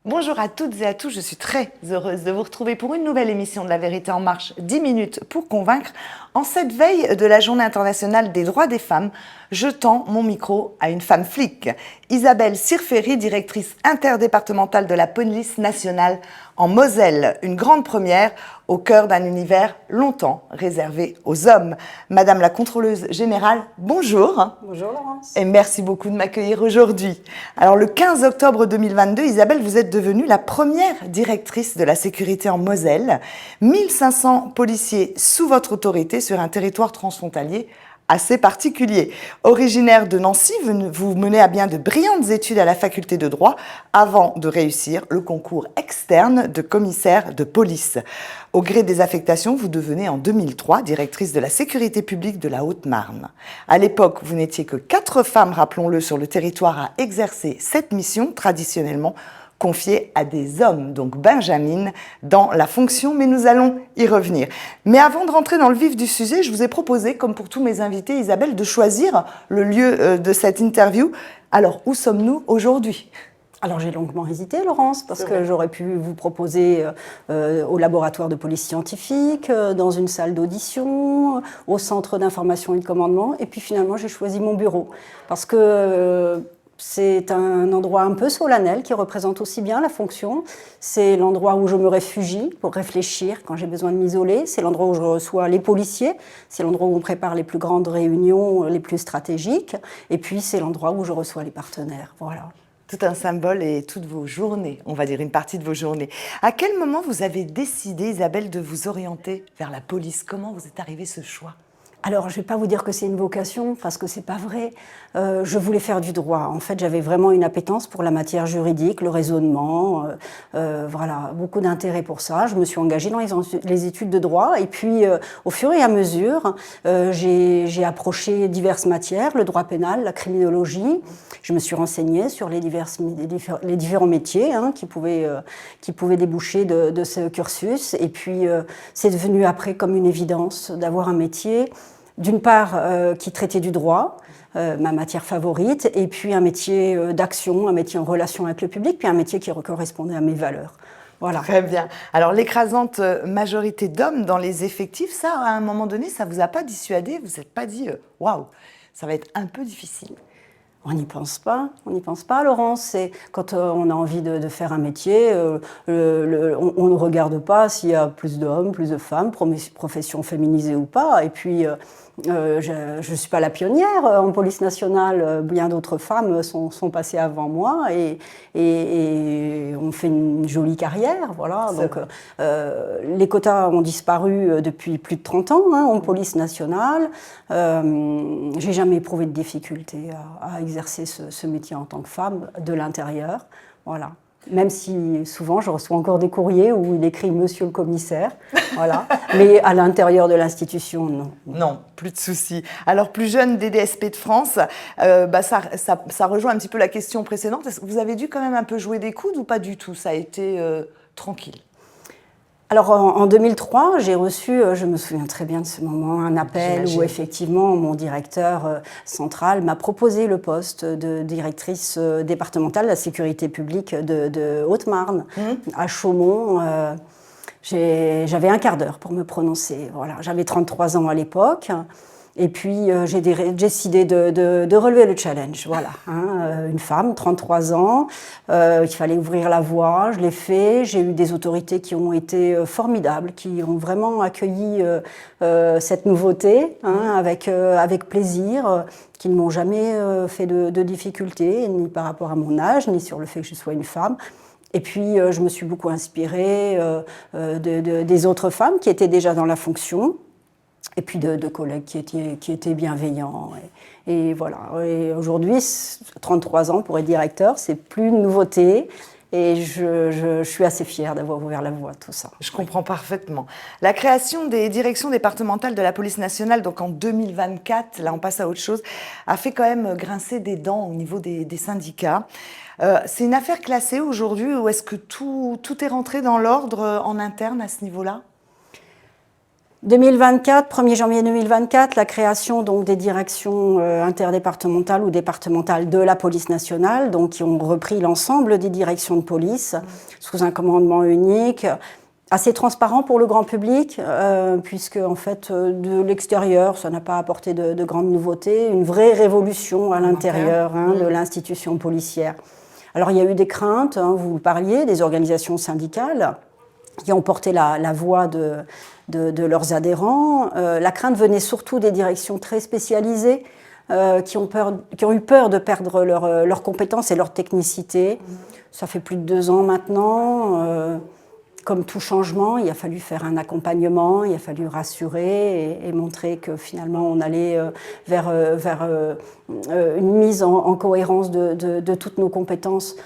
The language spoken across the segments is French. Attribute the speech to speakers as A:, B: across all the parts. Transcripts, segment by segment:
A: Bonjour à toutes et à tous, je suis très heureuse de vous retrouver pour une nouvelle émission de La Vérité en Marche, 10 minutes pour convaincre. En cette veille de la Journée internationale des droits des femmes, je tends mon micro à une femme flic, Isabelle Sirferi, directrice interdépartementale de la police nationale en Moselle. Une grande première au cœur d'un univers longtemps réservé aux hommes. Madame la contrôleuse générale, bonjour.
B: Bonjour Laurence.
A: Et merci beaucoup de m'accueillir aujourd'hui. Alors le 15 octobre 2022, Isabelle, vous êtes devenue la première directrice de la sécurité en Moselle. 1500 policiers sous votre autorité sur un territoire transfrontalier assez particulier. Originaire de Nancy, vous menez à bien de brillantes études à la faculté de droit avant de réussir le concours externe de commissaire de police. Au gré des affectations, vous devenez en 2003 directrice de la sécurité publique de la Haute-Marne. À l'époque, vous n'étiez que 4 femmes, rappelons-le, sur le territoire à exercer cette mission traditionnellement confiée à des hommes, donc Benjamin, dans la fonction, mais nous allons y revenir. Mais avant de rentrer dans le vif du sujet, je vous ai proposé, comme pour tous mes invités, Isabelle, de choisir le lieu de cette interview. Alors, où sommes-nous aujourd'hui ?
B: Alors j'ai longuement hésité Laurence, parce que j'aurais pu vous proposer au laboratoire de police scientifique, dans une salle d'audition, au centre d'information et de commandement, et puis finalement j'ai choisi mon bureau, parce que c'est un endroit un peu solennel qui représente aussi bien la fonction. C'est l'endroit où je me réfugie pour réfléchir quand j'ai besoin de m'isoler. C'est l'endroit où je reçois les policiers. C'est l'endroit où on prépare les plus grandes réunions, les plus stratégiques. Et puis c'est l'endroit où je reçois les partenaires. Voilà.
A: Tout un symbole et toutes vos journées, on va dire une partie de vos journées. À quel moment vous avez décidé, Isabelle, de vous orienter vers la police ? Comment vous est arrivé ce choix ?
B: Alors, je ne vais pas vous dire que c'est une vocation, parce que ce n'est pas vrai. Je voulais faire du droit. En fait, j'avais vraiment une appétence pour la matière juridique, le raisonnement, voilà, beaucoup d'intérêt pour ça. Je me suis engagée dans les études de droit, et puis, au fur et à mesure, j'ai approché diverses matières, le droit pénal, la criminologie. Je me suis renseignée sur les différents métiers qui pouvaient déboucher de ce cursus. Et puis, c'est devenu après comme une évidence d'avoir un métier, d'une part, qui traitait du droit, ma matière favorite, et puis un métier d'action, un métier en relation avec le public, puis un métier qui correspondait à mes valeurs. Voilà.
A: Très bien. Alors, l'écrasante majorité d'hommes dans les effectifs, ça, à un moment donné, ça ne vous a pas dissuadé ? Vous ne vous êtes pas dit « Waouh, ça va être un peu difficile ».
B: On n'y pense pas, Laurence. C'est quand on a envie de faire un métier, on ne regarde pas s'il y a plus d'hommes, plus de femmes, profession féminisée ou pas. Et puis, je ne suis pas la pionnière en police nationale. Bien d'autres femmes sont passées avant moi et on fait une jolie carrière. Voilà. Donc, les quotas ont disparu depuis plus de 30 ans en police nationale. J'ai jamais éprouvé de difficulté à exercer ce métier en tant que femme de l'intérieur. Voilà. Même si souvent je reçois encore des courriers où il écrit Monsieur le commissaire, voilà. Mais à l'intérieur de l'institution, non.
A: Non, plus de soucis. Alors, plus jeune DDSP de France, ça rejoint un petit peu la question précédente. Est-ce que vous avez dû quand même un peu jouer des coudes ou pas du tout ? Ça a été tranquille ?
B: Alors en 2003, j'ai reçu, je me souviens très bien de ce moment, un appel où effectivement mon directeur central m'a proposé le poste de directrice départementale de la sécurité publique de Haute-Marne, à Chaumont. J'avais un quart d'heure pour me prononcer. Voilà. J'avais 33 ans à l'époque. Et puis, j'ai décidé de relever le challenge. Voilà, une femme, 33 ans, il fallait ouvrir la voie, je l'ai fait. J'ai eu des autorités qui ont été formidables, qui ont vraiment accueilli cette nouveauté avec plaisir, qui ne m'ont jamais fait de difficultés, ni par rapport à mon âge, ni sur le fait que je sois une femme. Et puis, je me suis beaucoup inspirée des autres femmes qui étaient déjà dans la fonction, et puis de collègues qui étaient bienveillants. Et voilà. Et aujourd'hui, 33 ans pour être directeur, c'est plus une nouveauté. Et je suis assez fière d'avoir ouvert la voie à tout ça.
A: Je comprends parfaitement. La création des directions départementales de la police nationale, donc en 2024, là on passe à autre chose, a fait quand même grincer des dents au niveau des syndicats. C'est une affaire classée aujourd'hui ou est-ce que tout est rentré dans l'ordre en interne à ce niveau-là ?
B: 2024, 1er janvier 2024, la création donc des directions interdépartementales ou départementales de la police nationale, donc qui ont repris l'ensemble des directions de police sous un commandement unique, assez transparent pour le grand public, puisque en fait de l'extérieur, ça n'a pas apporté de grandes nouveautés, une vraie révolution à l'intérieur de l'institution policière. Alors il y a eu des craintes, vous parliez, des organisations syndicales qui ont porté la voix de leurs adhérents. La crainte venait surtout des directions très spécialisées qui ont eu peur de perdre leurs compétences et leur technicité. Ça fait plus de 2 ans maintenant. Comme tout changement, il a fallu faire un accompagnement, il a fallu rassurer et montrer que finalement on allait vers une mise en cohérence de toutes nos compétences.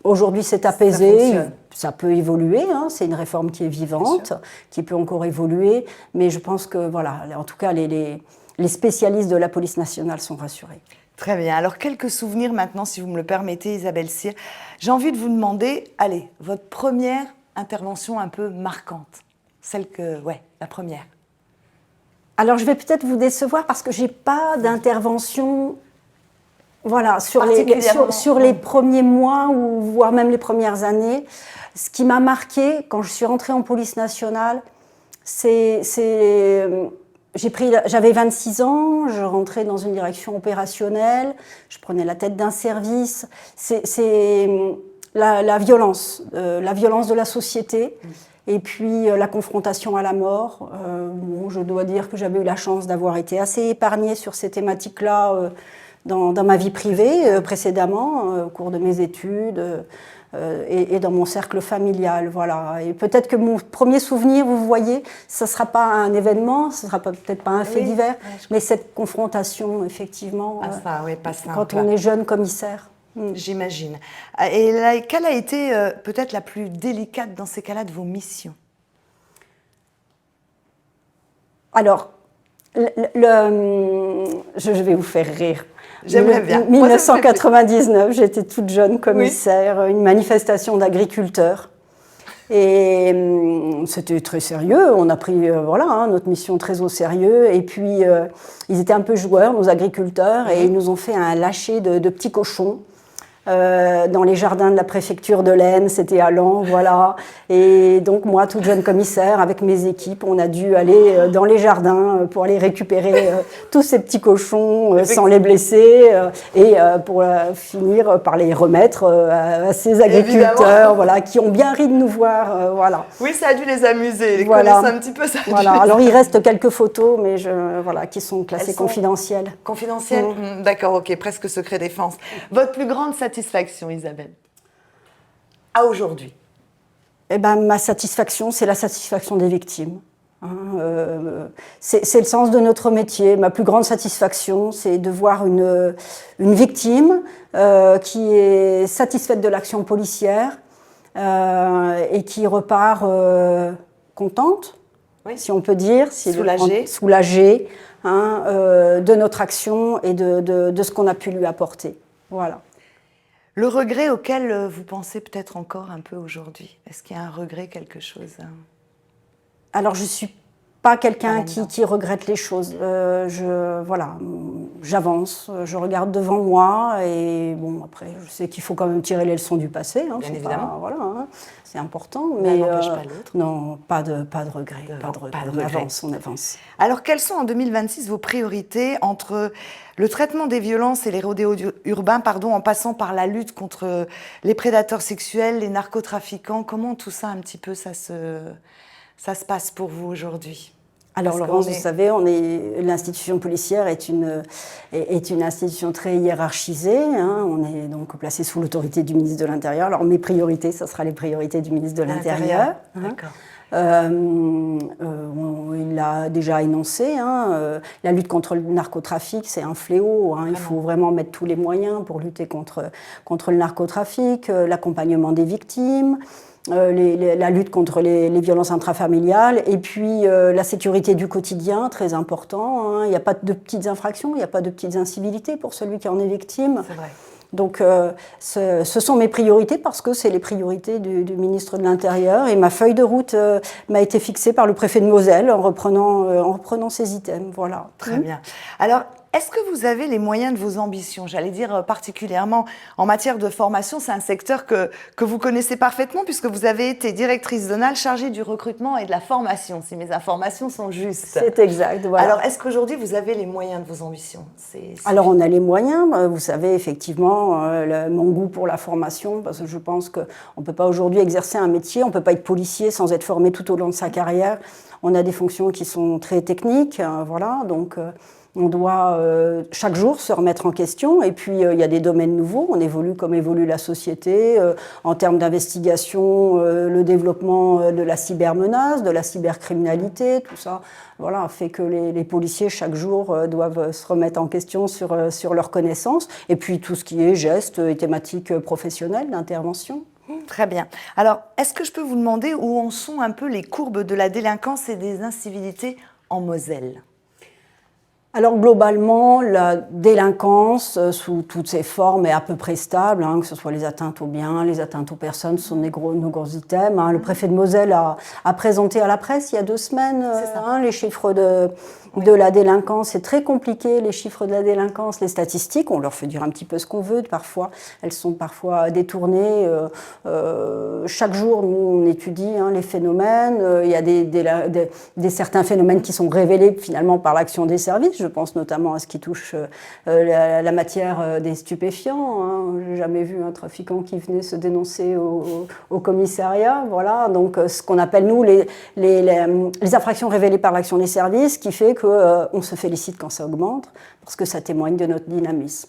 B: Aujourd'hui, c'est apaisé, ça peut évoluer, c'est une réforme qui est vivante, qui peut encore évoluer, mais je pense que, voilà, en tout cas, les spécialistes de la police nationale sont rassurés.
A: Très bien. Alors, quelques souvenirs maintenant, si vous me le permettez, Isabelle Sire. J'ai envie de vous demander, allez, votre première intervention un peu marquante. La première.
B: Alors, je vais peut-être vous décevoir parce que je n'ai pas d'intervention... Voilà, sur les premiers mois, ou voire même les premières années, ce qui m'a marqué quand je suis rentrée en police nationale, j'avais 26 ans, je rentrais dans une direction opérationnelle, je prenais la tête d'un service. C'est la violence de la société, et puis la confrontation à la mort. Je dois dire que j'avais eu la chance d'avoir été assez épargnée sur ces thématiques-là, dans ma vie privée précédemment, au cours de mes études et dans mon cercle familial. Voilà. Et peut-être que mon premier souvenir, vous voyez, ce ne sera pas un événement, ce ne sera peut-être pas un fait divers, mais cette confrontation, effectivement,
A: pas simple.
B: Quand on est jeune commissaire.
A: J'imagine. Et quelle a été peut-être la plus délicate dans ces cas-là de vos missions?
B: Alors, je vais vous faire rire.
A: J'aimerais bien.
B: 1999, j'étais toute jeune commissaire, une manifestation d'agriculteurs. Et c'était très sérieux, on a pris notre mission très au sérieux. Et puis, ils étaient un peu joueurs, nos agriculteurs, et ils nous ont fait un lâcher de petits cochons. Dans les jardins de la préfecture de l'Aisne, c'était à Laon, voilà. Et donc moi, toute jeune commissaire, avec mes équipes, on a dû aller dans les jardins pour aller récupérer tous ces petits cochons sans les blesser et pour finir par les remettre à ces agriculteurs, voilà, qui ont bien ri de nous voir, voilà.
A: Oui, ça a dû les amuser, les connaissent un petit peu, ça.
B: Voilà. Alors il reste quelques photos, mais qui sont classées confidentielles.
A: Confidentielles, d'accord, ok, presque secret défense. Votre plus grande satisfaction, Isabelle, à aujourd'hui?
B: Eh ben, ma satisfaction, c'est la satisfaction des victimes. C'est le sens de notre métier. Ma plus grande satisfaction, c'est de voir une victime qui est satisfaite de l'action policière et qui repart contente, si on peut dire, soulagée de notre action et de ce qu'on a pu lui apporter. Voilà.
A: Le regret auquel vous pensez peut-être encore un peu aujourd'hui, est-ce qu'il y a un regret, quelque chose?
B: Alors, je ne suis pas quelqu'un qui regrette les choses. J'avance, je regarde devant moi et bon, après, je sais qu'il faut quand même tirer les leçons du passé.
A: Bien évidemment.
B: C'est important, mais
A: n'empêche pas l'autre.
B: Non, pas de regret. On avance.
A: Alors, quelles sont en 2026 vos priorités entre le traitement des violences et les rodéos urbains, en passant par la lutte contre les prédateurs sexuels, les narcotrafiquants? Comment tout ça, un petit peu, ça se passe pour vous aujourd'hui?
B: Alors Laurence, vous savez, l'institution policière est une institution très hiérarchisée. On est donc placé sous l'autorité du ministre de l'Intérieur. Alors mes priorités, ça sera les priorités du ministre de l'Intérieur.
A: D'accord.
B: Il l'a déjà énoncé, la lutte contre le narcotrafic, c'est un fléau. Il faut vraiment mettre tous les moyens pour lutter contre le narcotrafic, l'accompagnement des victimes. La lutte contre les violences intrafamiliales et puis la sécurité du quotidien, très important. Il n'y a pas de petites infractions, il n'y a pas de petites incivilités pour celui qui en est victime.
A: C'est vrai.
B: Donc ce sont mes priorités parce que c'est les priorités du ministre de l'Intérieur et ma feuille de route m'a été fixée par le préfet de Moselle en reprenant ces items. Voilà.
A: Très bien. Alors, est-ce que vous avez les moyens de vos ambitions? J'allais dire particulièrement en matière de formation, c'est un secteur que vous connaissez parfaitement puisque vous avez été directrice zonale chargée du recrutement et de la formation, si mes informations sont justes.
B: C'est exact, voilà.
A: Alors, est-ce qu'aujourd'hui vous avez les moyens de vos ambitions?
B: Alors, on a les moyens. Vous savez, effectivement, mon goût pour la formation, parce que je pense qu'on ne peut pas aujourd'hui exercer un métier, on ne peut pas être policier sans être formé tout au long de sa carrière. On a des fonctions qui sont très techniques, voilà, donc on doit chaque jour se remettre en question. Et puis, il y a des domaines nouveaux, on évolue comme évolue la société, en termes d'investigation, le développement de la cybermenace, de la cybercriminalité, tout ça, voilà, fait que les policiers, chaque jour, doivent se remettre en question sur leurs connaissances. Et puis, tout ce qui est gestes et thématiques professionnelles d'intervention.
A: Très bien. Alors, est-ce que je peux vous demander où en sont un peu les courbes de la délinquance et des incivilités en Moselle?
B: Alors globalement, la délinquance sous toutes ses formes est à peu près stable, que ce soit les atteintes aux biens, les atteintes aux personnes, ce sont nos gros items. Le préfet de Moselle a présenté à la presse il y a 2 semaines les chiffres de la délinquance. C'est très compliqué, les chiffres de la délinquance, les statistiques. On leur fait dire un petit peu ce qu'on veut. Parfois, elles sont parfois détournées. Chaque jour, nous, on étudie les phénomènes. Il y a certains phénomènes qui sont révélés finalement par l'action des services. Je pense notamment à ce qui touche la matière des stupéfiants. J'ai jamais vu un trafiquant qui venait se dénoncer au commissariat. Voilà. Donc, ce qu'on appelle, nous, les infractions révélées par l'action des services, qui fait qu'on se félicite quand ça augmente, parce que ça témoigne de notre dynamisme.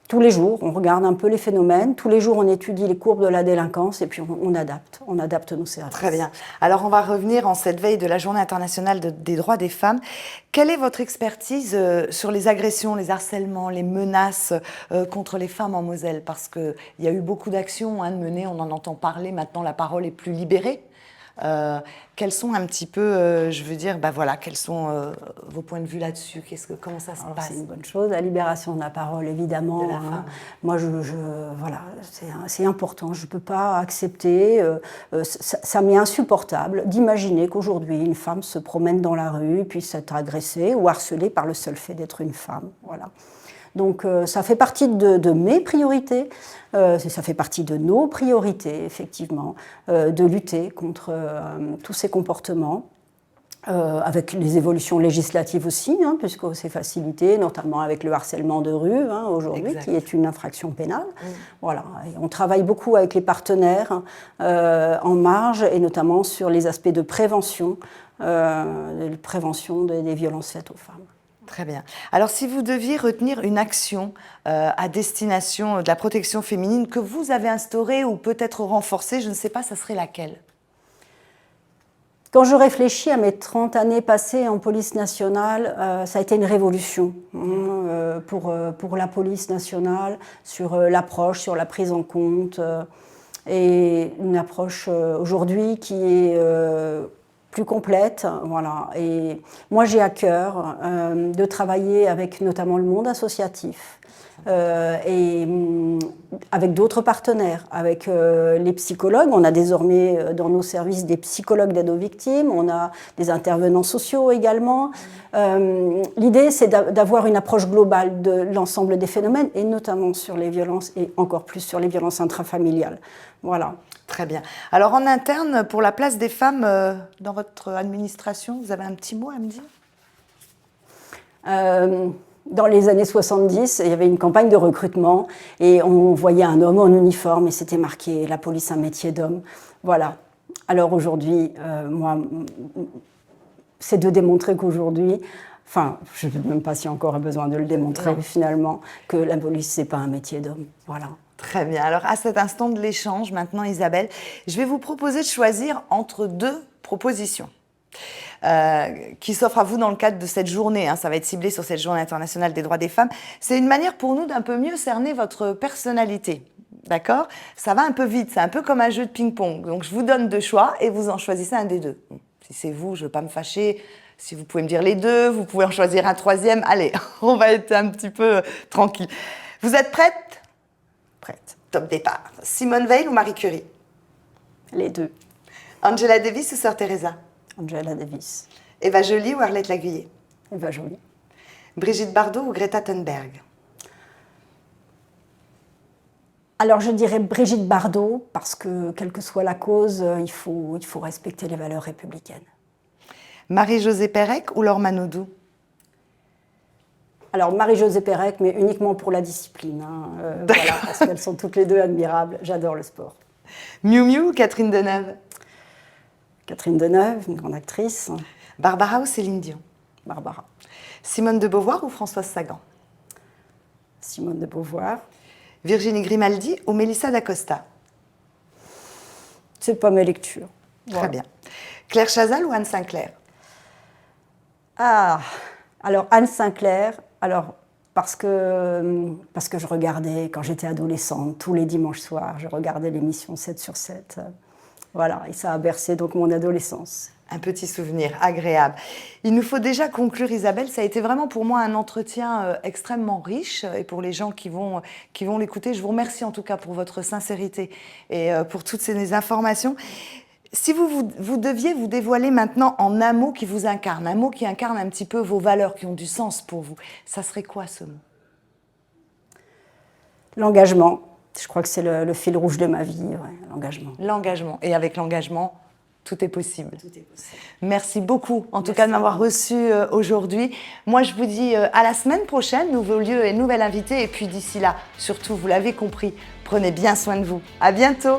B: Tous les jours, on regarde un peu les phénomènes, tous les jours, on étudie les courbes de la délinquance et puis on adapte nos services.
A: Très bien. Alors, on va revenir en cette veille de la Journée internationale des droits des femmes. Quelle est votre expertise sur les agressions, les harcèlements, les menaces contre les femmes en Moselle? Parce qu'il y a eu beaucoup d'actions de menées, on en entend parler, maintenant la parole est plus libérée. Quels sont un petit peu, quels sont vos points de vue là-dessus? Comment ça se passe?
B: C'est une bonne chose, la libération de la parole, évidemment. Moi, voilà, c'est important. Je ne peux pas accepter, ça m'est insupportable d'imaginer qu'aujourd'hui, une femme se promène dans la rue et puisse être agressée ou harcelée par le seul fait d'être une femme. Voilà. Donc ça fait partie de mes priorités, ça fait partie de nos priorités, effectivement, de lutter contre tous ces comportements, avec les évolutions législatives aussi, puisque c'est facilité, notamment avec le harcèlement de rue aujourd'hui, qui est une infraction pénale. Voilà. Et on travaille beaucoup avec les partenaires en marge, et notamment sur les aspects de prévention des violences faites aux femmes.
A: Très bien. Alors, si vous deviez retenir une action à destination de la protection féminine que vous avez instaurée ou peut-être renforcée, je ne sais pas, ça serait laquelle?
B: Quand je réfléchis à mes 30 années passées en police nationale, ça a été une révolution pour la police nationale, sur l'approche, sur la prise en compte, et une approche aujourd'hui qui est plus complète, voilà. Et moi, j'ai à cœur de travailler avec notamment le monde associatif et avec d'autres partenaires, avec les psychologues. On a désormais dans nos services des psychologues d'aide aux victimes, on a des intervenants sociaux également. L'idée, c'est d'avoir une approche globale de l'ensemble des phénomènes, et notamment sur les violences, et encore plus sur les violences intrafamiliales. Voilà.
A: Très bien. Alors, en interne, pour la place des femmes dans votre administration, vous avez un petit mot à me dire?
B: Dans les années 70, il y avait une campagne de recrutement et on voyait un homme en uniforme et c'était marqué « La police, un métier d'homme ». Voilà. Alors aujourd'hui, moi, c'est de démontrer qu'aujourd'hui, enfin, je ne sais même pas si encore a besoin de le démontrer finalement, que la police, ce n'est pas un métier d'homme. Voilà.
A: Très bien. Alors, à cet instant de l'échange, maintenant, Isabelle, je vais vous proposer de choisir entre 2 propositions qui s'offrent à vous dans le cadre de cette journée. Ça va être ciblé sur cette Journée internationale des droits des femmes. C'est une manière pour nous d'un peu mieux cerner votre personnalité. D'accord? Ça va un peu vite, c'est un peu comme un jeu de ping-pong. Donc, je vous donne 2 choix et vous en choisissez un des 2. Si c'est vous, je ne veux pas me fâcher. Si vous pouvez me dire les 2, vous pouvez en choisir un 3e. Allez, on va être un petit peu tranquille. Vous êtes prête?
B: Prête.
A: Top départ. Simone Veil ou Marie Curie?
B: Les deux.
A: Angela Davis ou Sœur Teresa?
B: Angela Davis.
A: Eva Joly ou Arlette Laguiller?
B: Eva Joly.
A: Brigitte Bardot ou Greta Thunberg?
B: Alors je dirais Brigitte Bardot, parce que quelle que soit la cause, il faut respecter les valeurs républicaines.
A: Marie-Josée Pérec ou Laure Manodou?
B: Alors Marie-Josée Pérec, mais uniquement pour la discipline. Voilà, parce qu'elles sont toutes les deux admirables. J'adore le sport.
A: Miu Miu ou Catherine Deneuve?
B: Catherine Deneuve, une grande actrice.
A: Barbara ou Céline Dion?
B: Barbara.
A: Simone de Beauvoir ou Françoise Sagan?
B: Simone de Beauvoir.
A: Virginie Grimaldi ou Mélissa d'Acosta?
B: C'est pas mes lectures.
A: Très
B: Voilà.
A: bien. Claire Chazal ou Anne Sinclair?
B: Ah, alors Anne Sinclair, parce que je regardais, quand j'étais adolescente, tous les dimanches soirs, je regardais l'émission 7 sur 7. Voilà, et ça a bercé donc mon adolescence.
A: Un petit souvenir agréable. Il nous faut déjà conclure, Isabelle. Ça a été vraiment pour moi un entretien extrêmement riche. Et pour les gens qui vont l'écouter, je vous remercie en tout cas pour votre sincérité et pour toutes ces informations. Si vous deviez vous dévoiler maintenant en un mot qui vous incarne, un mot qui incarne un petit peu vos valeurs, qui ont du sens pour vous, ça serait quoi ce mot?
B: L'engagement. Je crois que c'est le fil rouge de ma vie, ouais, l'engagement.
A: L'engagement. Et avec l'engagement, tout est possible.
B: Tout est possible.
A: Merci beaucoup, en tout cas, de m'avoir reçu aujourd'hui. Moi, je vous dis à la semaine prochaine, nouveau lieu et nouvel invité. Et puis d'ici là, surtout, vous l'avez compris, prenez bien soin de vous. À bientôt.